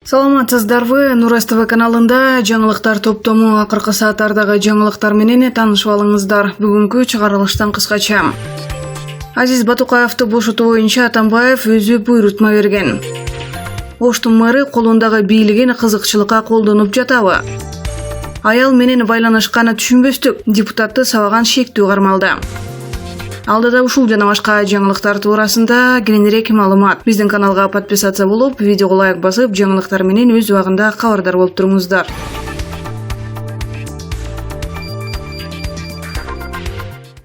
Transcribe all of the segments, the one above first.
Саламатсыздарбы? Нур ТВ каналында жаңылыктар топтому акыркы сааттардагы жаңылыктар менен таанышып алыңыздар. Бүгүнкү чыгарылыштан кыскача. Азиз Батукаевди бошотуу боюнча Атамбаев өзү буйрутма берген. Оштун мэрі колундагы бийлигин кызыкчылыкка колдонуп жатабы? Аял менен байланышканы түшүнбөстүк, депутатты сабаган шектүү кармалды. Алдыда ушул жана башка жаңылыктар туурасында кененирээк маалымат. Биздин каналга подписация болуп, видеого лайк басып, жаңылыктар менен өз убагында кабардар болуп туруңуздар.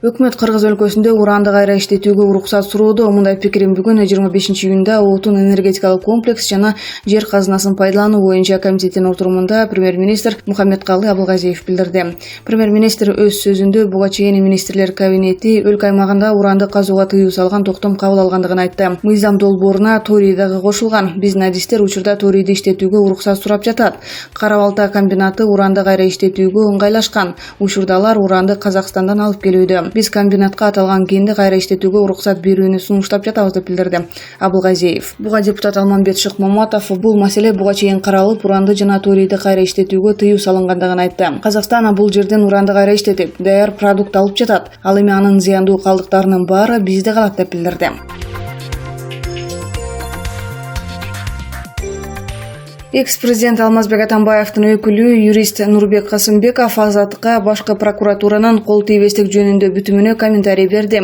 Өкмөт Кыргыз өлкөсүндө уранды кайра иштетүүгө уруксат суроодо. Мындай пикирин бүгүн 25-июнда отун энергетикалык комплекс жана жер казынасын пайдалануу боюнча комитеттин отурумунда премьер-министр Мухаммедкалый Абылгазиев билдирди. Премьер-министр өз сөзүндө буга чейин министрлер кабинети өлкө аймагында уранды казууга тыюу салган токтом кабыл алгандыгын айтты. Мыйзам долбооруна торий дагы кошулган. Биздин адистер учурда торийди иштетүүгө уруксат сурап жатат. Кара балта комбинаты уранды кайра иштетүүгө ыңгайлашкан. Учурда алар уранды Казакстандан алып келүүдө. Биз комбинатка аталган кенди кайра иштетүүгө уруксат берүүнү сунуштап жатабыз деп билдирди Абылгазиев. Буга депутат Алмамбет Шыкмаматов бул маселе буга чейин каралып, уранды жана торийди кайра иштетүүгө тыюу салынгандыгын айтты. Казакстан бул жерден уранды кайра иштетип, даяр продукт алып жатат. Ал эми анын зыяндуу калдыктарынын баары бизде калат деп билдирди. Экс-президент Алмазбек Атамбаевдин өкүлү юрист Нурбек Касымбеков Азаттыкка башкы прокуратуранын кол тийбестик жөнүндө бүтүмүнө комментарий берди.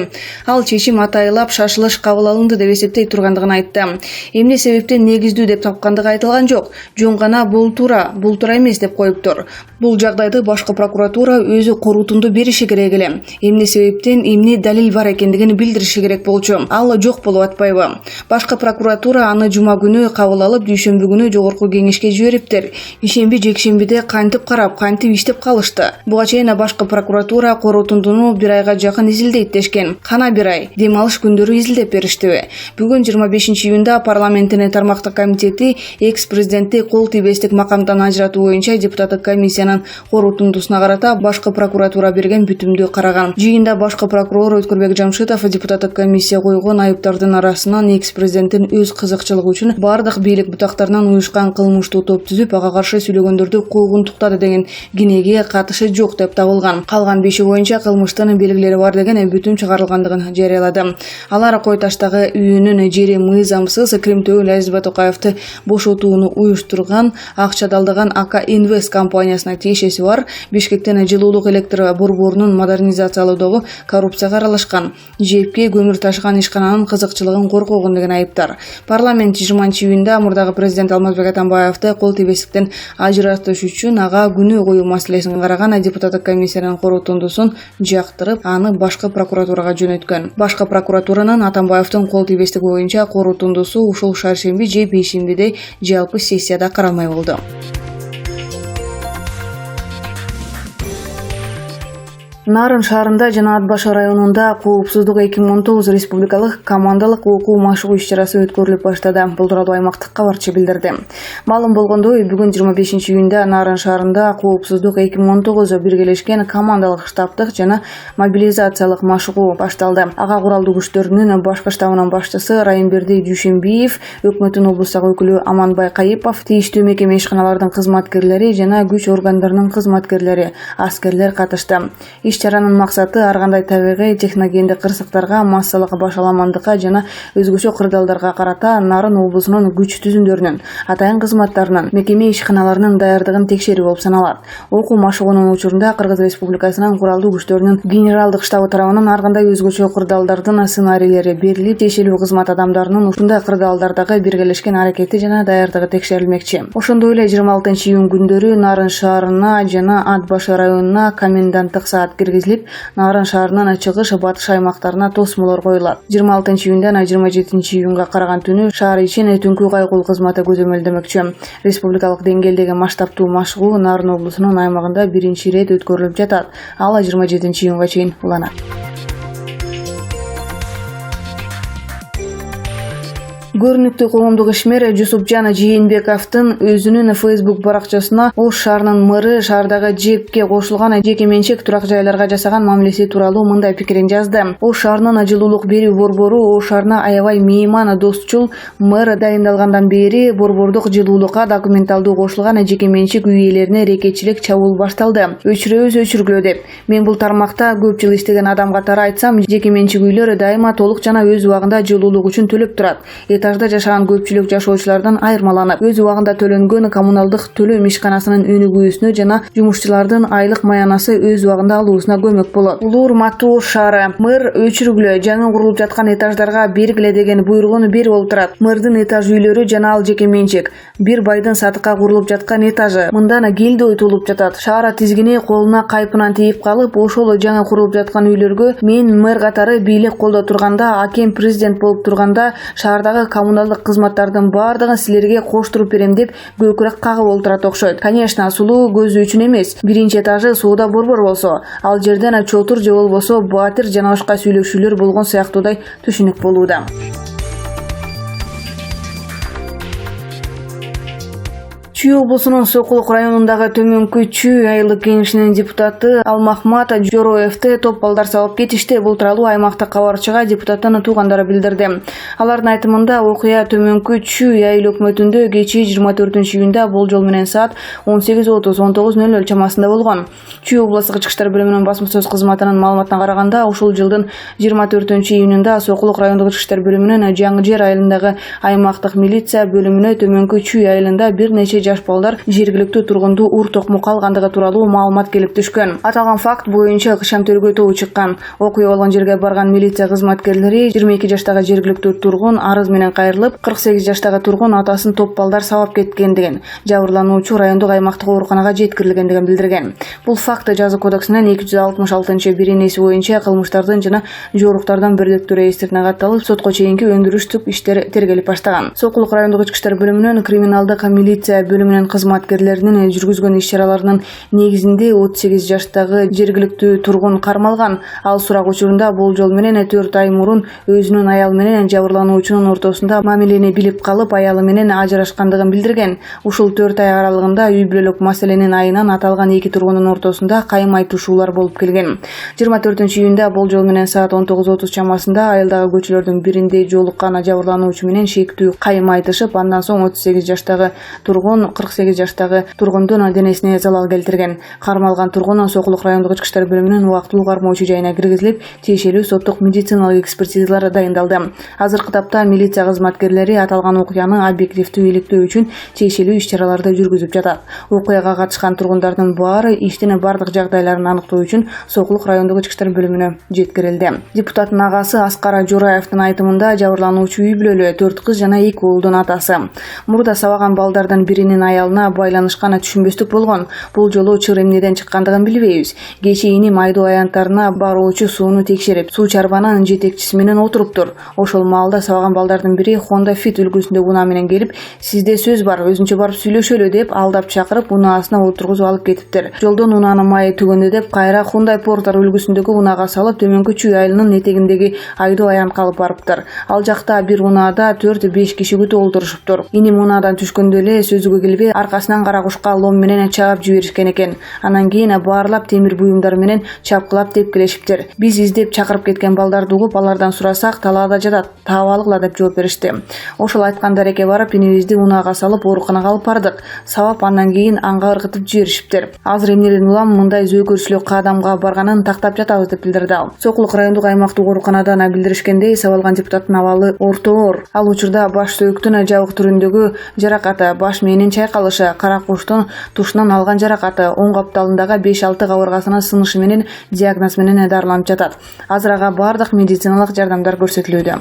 Ал чечим атайлап шашылыш кабыл алынды деп эсептей тургандыгын айтты. Эмне себептен негиздүү деп тапкандыгы айтылган жок. Жөн гана бул туура эмес деп коюптур. Бул жагдайды башкы прокуратура өзү корутунду бериши керек эле. Эмне себептен эмне далил бар экендигин билдириши керек болчу. Ал жок болуп атпайбы? Башкы прокуратура аны жума күнү кабыл алып, дүйшөмбү күнү жогорку кеңешке жибериптир. Ишемби жекшембиде кантип карап, кантип иштеп калышты. Буга чейин башкы прокуратура корутундуну 1 айга жакын изилдейт дешкен. Кана 1 ай? Дем алыш күндөрү изилдеп бериштиби? Бүгүн 25-июнда парламенттин тармактык комитети экс-президентти кол тийбестик макамдан ажыратуу боюнча депутаттык комиссиянын корутундусуна карата башкы прокуратура берген бүтүмдү караган. Жыйында башкы прокурор Өткүрбек Жамшитов депутаттык комиссия койгон айыптардын арасынан экс-президенттин өз кызыкчылыгы үчүн бардык бийлик бутактарынан уюшкан кылмыштуу топ түзүп, ага каршы сүйлөгөндөрдү куугунтуктады деген кинеге катышы жок деп табылган. Калган 5 боюнча кылмыштын белгилери бар деген бүтүм чыгарылгандыгын жарыялады. Алар Кой Таштагы үйүнүн жери мыйзамсыз Кремтөбөл Азиз Батукаевди бошотууну уюштурган, акча далдаган АК Инвест компаниясына тиешеси бар Бишкектен жылуулук электр борборунун модернизациялоодогу коррупцияга аралашкан, жепке көмүр ташыган ишкананын кызыкчылыгын коргогон деген айыптар. Парламент 20-июнда мурдагы президент Алмазбек Атамбаевди кол тийбестиктен ажыратыш үчүн ага күнөө коюу маселесин караган депутаттык комиссиянын корутундусун жактырып, аны башкы прокуратурага жөнөткөн. Башкы прокуратуранын Атамбаевдин кол тийбестиги боюнча корутундусу ушул шаршемби же бейшембиде жалпы сессияда каралмай болду. Нарын шаарында жана Ат Баш районунда коопсуздук 2019 республикалык командалык окуу машыгуу иш-чарасы өткөрүлүп баштады. Бул тууралуу аймактык кабарчы билдирди. Маалым болгондой, бүгүн 25-июнда Нарын шаарында коопсуздук 2019 биргелешкен командалык штабтык жана мобилизациялык машыгуу башталды. Ага куралдуу күчтөрүнүн башкы штабынын башчысы Райымберди Дүйшөмбиев, өкмөттүн облустагы өкүлү Аманбай Кайыпов, тийиштүү мекеме ишканалардын кызматкерлери жана күч органдарынын кызматкерлери, аскерлер катышты. Иш-чаранын максаты ар кандай табигый техногендик кырсыктарга, массалык башаламандыкка жана өзгөчө кырдаалдарга карата Нарын облусунун күч түзүмдөрүнүн, атайын кызматтарынын, мекеме ишканаларынын даярдыгын текшерүү болуп саналат. Окуу машыгуунун учурунда Кыргыз Республикасынын куралдуу күчтөрүнүн генералдык штабы тарабынан ар кандай өзгөчө кырдаалдардын сценарийлери берилип, тиешелүү кызмат адамдарынын ушундай кырдаалдардагы биргелешкен аракети жана даярдыгы текшерилмекчи. Ошондой эле 26-июнь күндөрү Нарын шаарына жана Ат Баш районуна коменданттык саат киргизилип, Нарын шаарынын чыгыш батыш аймактарына тосмолор коюлат. 26-июндан 27-июнга караган түнү шаар ичин түнкү кайгул кызматы көзөмөлдөнмөкчү. Республикалык деңгээлдеги масштабтуу машыгуу Нарын облусунун аймагында биринчи ирет өткөрүлүп жатат. Ал 27-июнга чейин уланат. Көрүнүктүү коомдук ишмер Жусупжан Жээнбековдун өзүнүн Facebook баракчасына Ош шаарынын мэрі шаардагы ЖЭКке кошулган жеке менчик турак жайларга жасаган мамилеси тууралуу мындай пикирин жазды. Ош шаарынын жылуулук берүү борбору Ош шаарына аябай мейман достчул мэр дайындалгандан бери борбордук жылуулукка документалдуу кошулган жеке менчик үй ээлерине рекетчилик чабуул башталды. Өчүрөбүз өчүргүлө деп. Мен бул тармакта көп жыл иштеген адам катары айтсам, жеке менчик үйлөр дайыма толук жана өз убагында жылуулук үчүн төлөп турат. Этажда жашаган көпчүлүк жашоочулардан айырмаланып, өз убагында төлөнгөн коммуналдык төлөм ишканасынын өнүгүүсүнө жана жумушчулардын айлык маянасы өз убагында алуусуна көмөк болот. Улуу урматтуу Ош шаары, мэр өчүргүлө жаңы курулуп жаткан этаждарга бергиле деген буйругун берип олтурат. Мэрдин этаж үйлөрү жана ал жеке менчик. Бир байдын сатыкка курулуп жаткан этажы. Мындан келди ой туулуп жатат. Шаара тизгини колуна кайпынан тийип калып, ошол жаңы курулуп жаткан үйлөргө мен мэр катары бийлик колдо турганда, акем президент болуп турганда шаардагы коммуналдык кызматтардын баардыгын силерге коштуруп берем деп көкүрөк кагып олтурат окшойт. Конечно, сулуу көзү үчүн эмес. Биринчи этажы сууда борбор болсо, ал жерден чотур же болбосо батир жана башка сүйлөшүүлөр болгон сыяктуудай түшүнүк болууда. Чүй облусунун Сокулук районундагы Төмөнкү Чүй айылдык кеңешинин депутаты Алмахмат Жороевди топ балдар сабап кетишти. Бул тууралуу аймактык кабарчыга депутаттын туугандары билдирди. Алардын айтымында окуя Төмөнкү Чүй айыл өкмөтүндө кечээ 24-июнда болжол менен саат 18:30-19:00 чамасында болгон. Чүй облустук ички иштер бөлүмүнүн басма сөз кызматынын маалыматына караганда, ушул жылдын 24-июнунда Сокулук райондук ички иштер бөлүмүнүн Жаңы Жер айылындагы аймактык милиция бөлүмүнө Төмөнкү Чүй айылында бир нече жаш балдар жергиликтүү тургунду ур токмок алгандыгы тууралуу маалымат келип түшкөн. Аталган факт боюнча кышам тергөө тобу чыккан. Окуя болгон жерге барган милиция кызматкерлери 22 жаштагы жергиликтүү тургун арыз менен кайрылып, 48 жаштагы тургун атасын топ балдар сабап кеткендигин, жабырлануучу райондук аймактык ооруканага жеткирилгендигин билдирген. Бул факт жаза кодексинин 266-биринеси боюнча кылмыштардын жана жоруктардын бирдиктүү реестрине катталып, сотко чейинки өндүрүштүк иштер тергелип баштаган. Сокулук райондук ички иштер бөлүмүнүн криминалдык милиция бөлүмүнүн кызматкерлеринин жүргүзгөн иш-чараларынын негизинде 38 жаштагы жергиликтүү тургун кармалган. Ал сурак учурунда болжол менен 4 ай мурун өзүнүн аялы менен жабырлануучунун ортосунда мамилени билип калып, аялы менен ажырашкандыгын билдирген. Ушул 4 ай аралыгында үй бүлөлүк маселенин айынан аталган эки тургундун ортосунда кайым айтышуулар болуп келген. 24-июнда болжол менен саат 19:30 чамасында айылдагы көчөлөрдүн биринде жолуккан жабырлануучу менен шектүү кайым айтышып, андан соң 38 жаштагы тургун 48 жаштагы тургундун денесине залал келтирген. Кармалган тургун Сокулук райондук ички иштер бөлүмүнүн убактылуу кармоочу жайына киргизилип, тиешелүү соттук медициналык экспертизалар дайындалды. Азыркы тапта милиция кызматкерлери аталган окуяны объективдүү иликтөө үчүн тиешелүү иш-чараларды жүргүзүп жатат. Окуяга катышкан тургундардын баары иштин бардык жагдайларын аныктоо үчүн Сокулук райондук ички иштер бөлүмүнө жеткирилди. Депутаттын агасы Аскар Жораевдин айтымында, жабырлануучу үй бүлөлүү 4 кыз жана 2 уулдун атасы. Мурда сабаган балдардын биринин аялына байланышканы түшүнбөстүк болгон. Бул жолу чыр эмнеден чыккандыгын билбейбиз. Кечээ иним айдоо аянттарына баруучу сууну текшерип, суу чарбанын жетекчиси менен отуруптур. Ошол маалда сабаган балдардын бири Honda Fit үлгүсүндө унаа менен келип, "Сизде сөз бар, өзүнчө барып сүйлөшөлү" деп алдап чакырып, унаасына отургузуп алып кетиптир. Жолдон унаанын майы түгөндө деп кайра Hyundai Porter үлгүсүндөгү унаага салып, Төмөнкү Чүй айылынын этегиндеги айдоо аянтка алып барыптыр. Ал жакта бир унаада 4-5 киши күтүп олтурушуптур. Иним унаадан түшкөндө эле сөзүгө келбей, аркасынан кара кушка лом менен чаап жиберишкен экен. Анан кийин баарлап темир буюмдар менен чапкылап тепкилешиптир. Биз издеп чакырып кеткен балдарды угуп, алардан сурасак, талаада жатат, таап алгыла деп жооп беришти. Ошол айткан дарекке барып, инибизди унаага салып ооруканага алып бардык. Сабап андан кийин анга ыргытып жиберишиптир. Азыр эмнеден улам мындай зөөкөрсүлүк каадамга барганын тактап жатабыз деп билдирди ал. Сокулук райондук аймактык ооруканадан билдиришкендей, сабалган депутаттын абалы орто оор. Ал учурда баш сөөктүн жабык түрүндөгү жаракаты, баш мээнин чайкалышы, кара куштун тушунан алган жаракаты, оң капталындагы 5-6 кабыргасынын сынышы менен диагноз менен дарыланып жатат. Азыр ага бардык медициналык жардамдар көрсөтүлүүдө.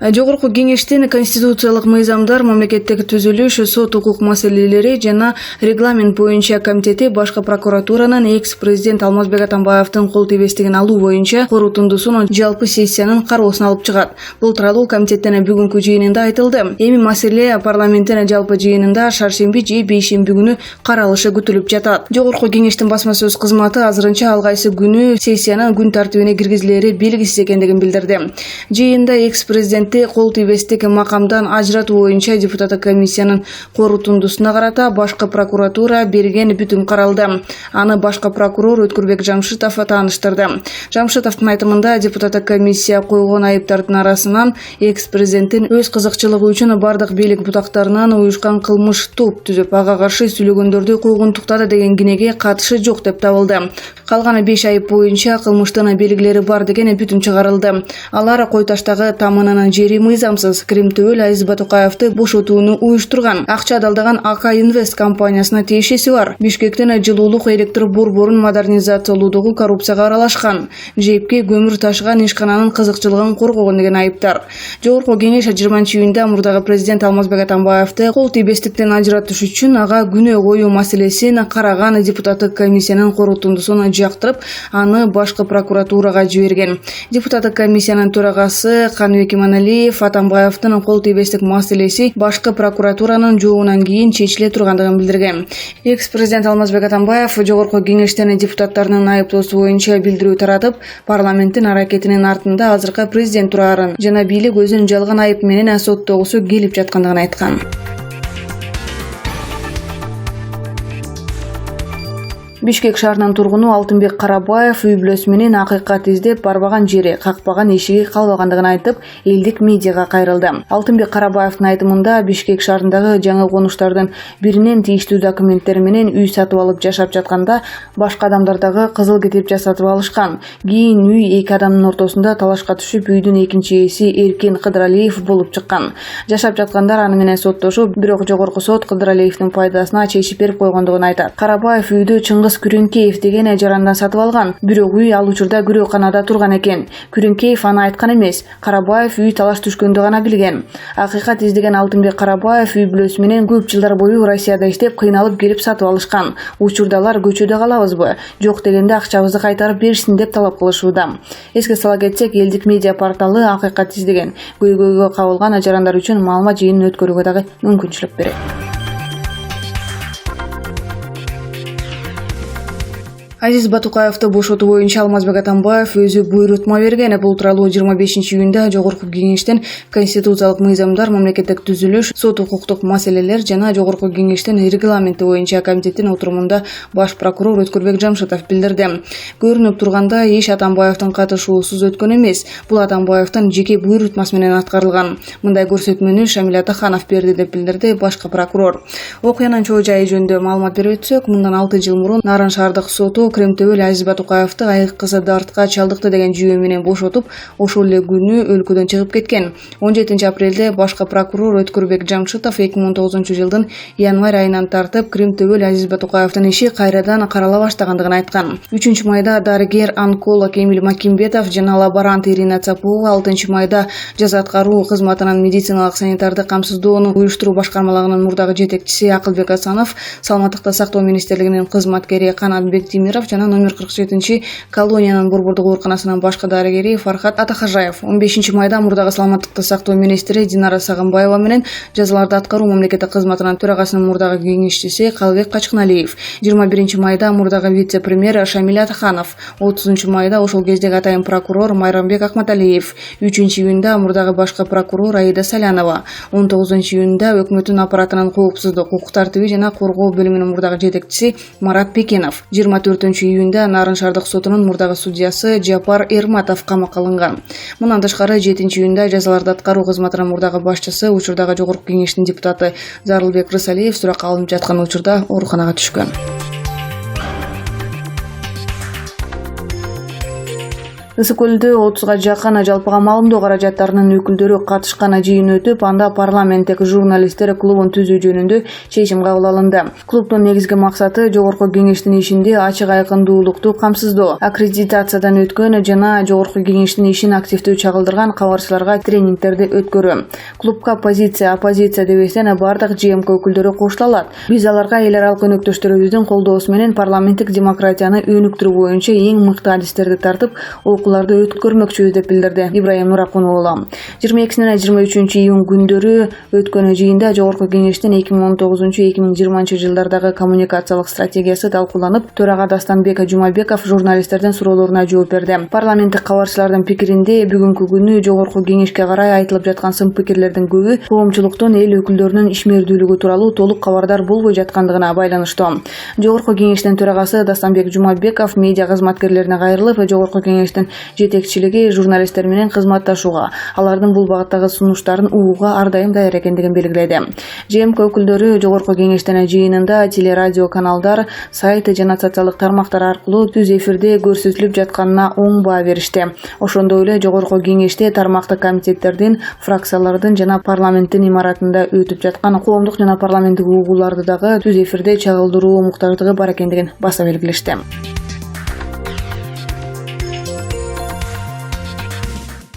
Жогорку кеңештин конституциялык мыйзамдар, мамлекеттик түзүлүш, сот укук маселелери жана регламент боюнча комитети башкы прокуратуранын экс-президент Алмазбек Атамбаевдин кол тийбестигин алуу боюнча корутундусун жалпы сессиянын кароосуна алып чыгат. Бул тууралуу комитеттин бүгүнкү жыйынында айтылды. Эми маселе парламенттин жалпы жыйынында шаршемби же бейшемби күнү каралышы күтүлүп жатат. Жогорку кеңештин басма сөз кызматы азырынча ал кайсы күнү сессиянын күн тартибине киргизилери белгисиз экендигин билдирди. Жыйында экс-президентти кол тийбестик макамдан ажыратуу боюнча депутаттык комиссиянын корутундусуна карата башкы прокуратура берген бүтүм каралды. Аны башкы прокурор Өткүрбек Жамшитов тааныштырды. Жамшитовдун айтымында депутаттык комиссия койгон айыптардын арасынан экс-президенттин өз кызыкчылыгы үчүн бардык бийлик бутактарынан уюшкан кылмыш топ түзүп, ага каршы сүйлөгөндөрдү куугунтуктады деген кинеге катышы жок деп табылды. Калган 5 айып боюнча кылмыштын белгилери бар деген бүтүм чыгарылды. Алар Кой Таштагы тамынынын жери мыйзамсыз Кремтөбөл Азиз Батукаевди бошотууну уюштурган. Акча далдаган АК Инвест компаниясына тиешеси бар. Бишкектин жылуулук электр борборун модернизациялоодогу коррупцияга аралашкан. Жепке көмүр ташыган ишкананын кызыкчылыгын коргогон деген айыптар. Жогорку кеңеш 20-июнда мурдагы президент Алмазбек Атамбаевди кол тийбестиктен ажыратыш үчүн ага күнөө коюу маселесин караган депутаттык комиссиянын корутундусун жактырып, аны башкы прокуратурага жиберген. Депутаттык комиссиянын төрагасы Каныбек Иманалиев Атамбаевдин кол тийбестик маселеси башкы прокуратуранын жообунан кийин чечиле тургандыгын билдирген. Экс-президент Алмазбек Атамбаев жогорку кеңештин депутаттарынын айыптоосу боюнча билдирүү таратып, парламенттин аракетинин артында азыркы президент турарын жана бийлик өзүн жалган айып менен соттогусу келип жаткандыгын айткан. Бишкек шаарынын тургуну Алтынбек Карабаев үй бүлөсү менен акыйкат издеп барбаган жери, какпаган эшиги калбагандыгын айтып, элдик медиага кайрылды. Алтынбек Карабаевдин айтымында Бишкек шаарындагы жаңы конуштардын биринен тийиштүү документтер менен үй сатып алып жашап жатканда башка адамдар дагы кызыл китеп жасатып алышкан. Кийин үй эки адамдын ортосунда талашка түшүп, үйдүн экинчи ээси Эркен Кыдыралиев болуп чыккан. Жашап жаткандар аны менен соттошуп, бирок жогорку сот Кыдыралиевдин пайдасына чечип берип койгондугун айтат. Карабаев үйдү Чыңгыз Күреңкеев деген жарандан сатып алган. Бирок үй ал учурда күрөканада турган экен. Күреңкеев аны айткан эмес. Карабаев үй талаш түшкөндү гана билген. Акыйкат издеген Алтынбек Карабаев үй бүлөсү менен көп жылдар бою Россияда иштеп, кыйналып келип сатып алышкан. Учурда алар көчөдө калабызбы? Жок дегенде акчабызды кайтарып беришсин деп талап кылышууда. Эске сала кетсек, элдик медиа порталы акыйкат издеген көйгөйгө кабылган жарандар үчүн маалымат жыйынын өткөрүүгө дагы мүмкүнчүлүк берет. Азиз Батукаевди бошотуу боюнча Алмазбек Атамбаев өзү буйрутма берген. Бул тууралуу 25-июнда жогорку кеңештин конституциялык мыйзамдар, мамлекеттик түзүлүш, сот укуктук маселелер жана жогорку кеңештин регламенти боюнча комитеттин отурумунда баш прокурор Өткүрбек Жамшитов билдирди. Көрүнүп турганда иш Атамбаевдин катышуусуз өткөн эмес. Бул Атамбаевдин жеке буйрутмасы менен аткарылган. Мындай көрсөтмөнү Шамил Атаханов берди деп билдирди башкы прокурор. Окуянын чоо жайы жөнүндө маалымат берип өтсөк, мындан 6 жыл мурун Нарын шаардык соту Кремтөбөл Азиз Батукаевди айыккысы дартка чалдыкты деген жүйө менен бошотуп, ошол эле күнү өлкөдөн чыгып кеткен. 17 апрелде башкы прокурор Өткүрбек Жамшитов 2019 жылдын январь айынан тартып Кремтөбөл Азиз Батукаевдин иши кайрадан карала баштагандыгын айткан. 3 майда дарыгер онколог Эмиль Макимбетов жана лаборант Ирина Цапова 6 майда жаза аткаруу кызматынын медициналык санитарды камсыздоону уюштуруу башкармалыгынын мурдагы жетекчиси Акылбек Асанов, Саламаттыкты сактоо министрлигинин кызматкери Канатбек Тимиров жана номер 47 колониянын борбордук ооруканасынын башкы дарыгери Фархат Атахажаев 15 майда мурдагы Саламаттыкты сактоо министри Динара Сагынбаева менен жазаларды аткаруу мамлекеттик кызматынын төрагасынын мурдагы кеңешчиси Калыбек Качкыналиев 21 майда мурдагы вице-премьер Шамил Атаханов 30 майда ошол кездеги атайын прокурор Майрамбек Акматалиев 3 июнда мурдагы башкы прокурор Аида Салянова 19 июнда өкмөттүн аппаратынын коопсуздук, укук тартиби жана коргоо бөлүмүнүн мурдагы жетекчиси Марат Бекенов 24 июнда Нарын шаардык сотунун мурдагы судьясы Жапар Эрматов камакка алынган. Мындан тышкары 7 июнда жазаларды аткаруу кызматынын мурдагы башчысы, учурдагы жогорку кеңештин депутаты Зарылбек Рысалиев суракка алынып жаткан учурда ооруканага түшкөн. Ысык көлдө 30га жакын жалпыга маалымдоо каражаттарынын өкүлдөрү катышкан жыйын өтүп, анда парламенттеги журналисттер клубун түзүү жөнүндө чечим кабыл алынды. Клубдун негизги максаты Жогорку Кеңештин ишинде ачык айкындуулукту камсыздоо, аккредитациядан өткөн жана Жогорку Кеңештин ишин активдүү чагылдырган кабарчыларга тренингтерди өткөрүү. Клубка оппозиция дебестен бардык ЖМК өкүлдөрү кошула алат. Биз аларга эл аралык өнөктөштөрүбүздүн колдоосу менен парламенттик демократияны өнүктүрүү боюнча эң мыкты адистерди тартып, окууларды өткөрмөкчүбүз деп билдирди Ибраим Нуракунов. 22-23 июнь күндөрү өткөн жыйында Жогорку Кеңештин 2019-2020 жылдардагы коммуникациялык стратегиясы талкууланып, төрага Дастанбек Жумабеков журналисттердин суроолоруна жооп берди. Парламенттик кабарчылардын пикиринде бүгүнкү күнү Жогорку Кеңешке карай айтылып жаткан сын пикирлердин көбү коомчулуктун эл өкүлдөрүнүн ишмердүүлүгү тууралуу толук кабардар болбой жаткандыгына байланыштуу. Жогорку Кеңештин төрагасы Дастанбек Жумабеков медиа кызматкерлерине кайрылып, Жогорку Кеңештин жетекчилиги журналисттер менен кызматташууга, алардын бул багыттагы сунуштарын угууга ар дайым даяр экендигин белгиледи. ЖМК өкүлдөрү Жогорку Кеңештин жыйынында телерадио каналдар, сайт жана социалдык тармактар аркылуу түз эфирде көрсөтүлүп жатканына оң баа беришти. Ошондой эле Жогорку Кеңеште тармактык комитеттердин, фракциялардын жана парламенттин имаратында өтүп жаткан коомдук жана парламенттик угууларды дагы түз эфирде чагылдыруу муктаждыгы бар экендигин баса белгилешти.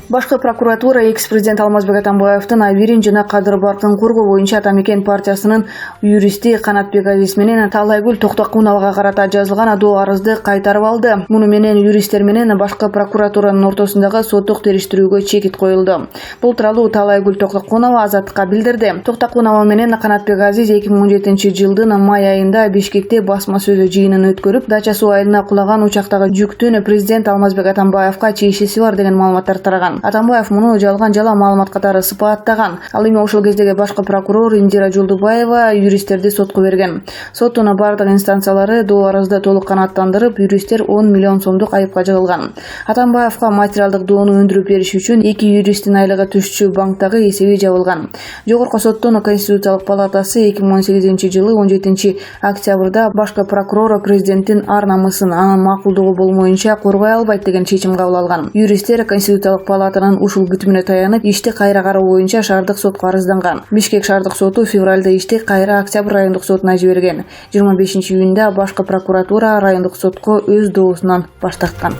Башкы прокуратура экс-президент Алмазбек Атамбаевдин Абирин жана Кадыр Баркын коргоо боюнча Атамекен партиясынын юристи Канатбек Азиз менен Талайгүл Токтокуновага карата жазылган доо арызды кайтарып алды. Муну менен юристтер менен башкы прокуратуранын ортосундагы соттук териштирүүгө чекит коюлду. Бул тууралуу Талайгүл Токтокунова Азаттыкка билдирди. Токтокунова менен Канатбек Азиз 2017 жылдын май айында Бишкекте басма сөз жыйынын өткөрүп, Дача суу айылына кулаган учактагы жүктүн президент Алмазбек Атамбаевка чейишеси бар деген маалыматтар тараган. Атамбаев муну жалган жала маалымат катары сыпаттаган. Ал эми ошол кездеги башкы прокурор Индира Жолдубаева юристтерди сотко берген. Соттун бардык инстанциялары доо арызды толук канааттандырып, юристтер 10 миллион сомдук айыпка жыгылган. Атамбаевка материалдык доону өндүрүп бериш үчүн 2 юристтин айлыгы түшчү банктагы эсеби жабылган. Жогорку соттун Конституциялык палатасы 2018 жылы 17 октябрда башкы прокурор президенттин ар намысын анын макулдугу болмоюнча коргой албайт деген чечим кабыл алган. Юристтер Конституциялык палатанын ушул бүтүмүнө таянып, ишти кайра кароо боюнча шаардык сотко арызданган. Бишкек шаардык соту февралда ишти кайра Октябрь райондук сотуна жиберген. 25 июнда башкы прокуратура райондук сотко өз доосунан баш тарткан.